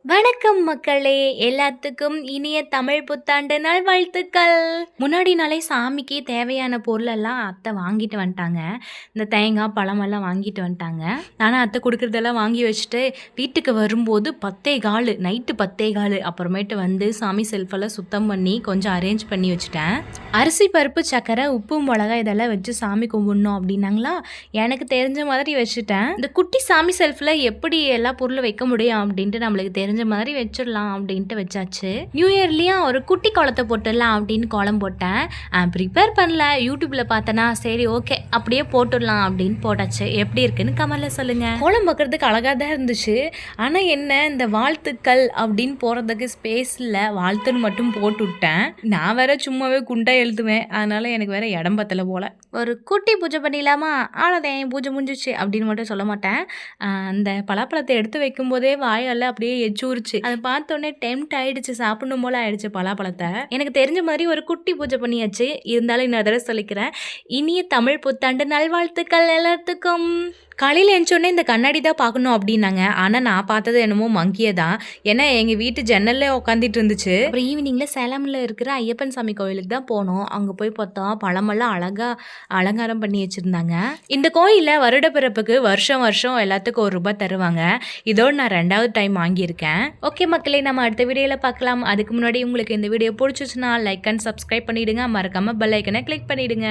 வணக்கம் மக்களே! எல்லாத்துக்கும் இனிய தமிழ் புத்தாண்டு நல்வாழ்த்துக்கள். முன்னாடி நாளே சாமிக்கு தேவையான பொருளெல்லாம் அத்தை வாங்கிட்டு வந்துட்டாங்க. இந்த தேங்காய், பழமெல்லாம் வாங்கிட்டு வந்துட்டாங்க. நானும் அத்தை கொடுக்குறதெல்லாம் வாங்கி வச்சுட்டு வீட்டுக்கு வரும்போது 10:15 நைட்டு 10:15 அப்புறமேட்டு வந்து சாமி செல்ஃபெல்லாம் சுத்தம் பண்ணி கொஞ்சம் அரேஞ்ச் பண்ணி வச்சுட்டேன். அரிசி, பருப்பு, சர்க்கரை, உப்பு, மிளகா இதெல்லாம் வச்சு சாமி கும்பிடணும் அப்படின்னாங்களா, எனக்கு தெரிஞ்ச மாதிரி வச்சுட்டேன். இந்த குட்டி சாமி செல்ஃபில் எப்படி எல்லா பொருளும் வைக்க முடியும் அப்படின்ட்டு நம்மளுக்கு தெரிஞ்ச மாதிரி வச்சிடலாம் அப்படின்ட்டு வச்சாச்சு. நியூ இயர்லயும் ஒரு குட்டி கோலத்தை போட்டுடலாம் அப்படின்னு கோலம் போட்டேன். ப்ரிப்பேர் பண்ணல, யூடியூப்ல பார்த்தனா சரி ஓகே அப்படியே போட்டுடலாம் அப்படின்னு போட்டாச்சு. எப்படி இருக்குன்னு கமெண்ட்ல சொல்லுங்க. கோலம் பார்க்கறதுக்கு அழகா தான் இருந்துச்சு. ஆனா என்ன, இந்த வாழ்த்துக்கள் அப்படின்னு போறதுக்கு ஸ்பேஸ் இல்ல, வாழ்த்துன்னு மட்டும் போட்டு விட்டேன். நான் வேற சும்மாவே குண்டா எழுதுவேன், அதனால எனக்கு வேற இடம் பத்தல போல. ஒரு குட்டி பூஜை பண்ணிடலாமா, அவ்வளோதான் பூஜை முடிஞ்சிச்சு அப்படின்னு மட்டும் சொல்ல மாட்டேன். அந்த பலாப்பழத்தை எடுத்து வைக்கும் போதே வாயால் அப்படியே எச்சூரிச்சு, அதை பார்த்தோன்னே டெம்ட் ஆயிடுச்சு, சாப்பிடணும் போல ஆயிடுச்சு பலாப்பழத்தை. எனக்கு தெரிஞ்ச மாதிரி ஒரு குட்டி பூஜை பண்ணியாச்சு. இருந்தாலும் இன்னொரு தடவை சொல்லிக்கிறேன், இனிய தமிழ் புத்தாண்டு நல்வாழ்த்துக்கள் எல்லாத்துக்கும். காலையில் எழுந்தோடனே இந்த கண்ணாடி தான் பார்க்கணும் அப்படின்னாங்க. ஆனால் நான் பார்த்தது என்னமோ மங்கியை தான். ஏன்னா எங்கள் வீட்டு ஜன்னல்ல உட்காந்துட்டு இருந்துச்சு. அப்புறம் ஈவினிங்கில் சேலமில் இருக்கிற ஐயப்பன் சாமி கோயிலுக்கு தான் போனோம். அங்கே போய் பார்த்தா பழமெல்லாம் அழகாக அலங்காரம் பண்ணி வச்சுருந்தாங்க. இந்த கோயிலில் வருட பிறப்புக்கு வருஷம் வருஷம் எல்லாத்துக்கும் ₹1 தருவாங்க. இதோடு நான் 2வது டைம் வாங்கியிருக்கேன். ஓகே மக்களே, நம்ம அடுத்த வீடியோவில் பார்க்கலாம். அதுக்கு முன்னாடி உங்களுக்கு இந்த வீடியோ பிடிச்சிச்சுன்னா லைக் அண்ட் சப்ஸ்கிரைப் பண்ணிவிடுங்க. மறக்காமல் பெல் ஐக்கனை கிளிக் பண்ணிவிடுங்க.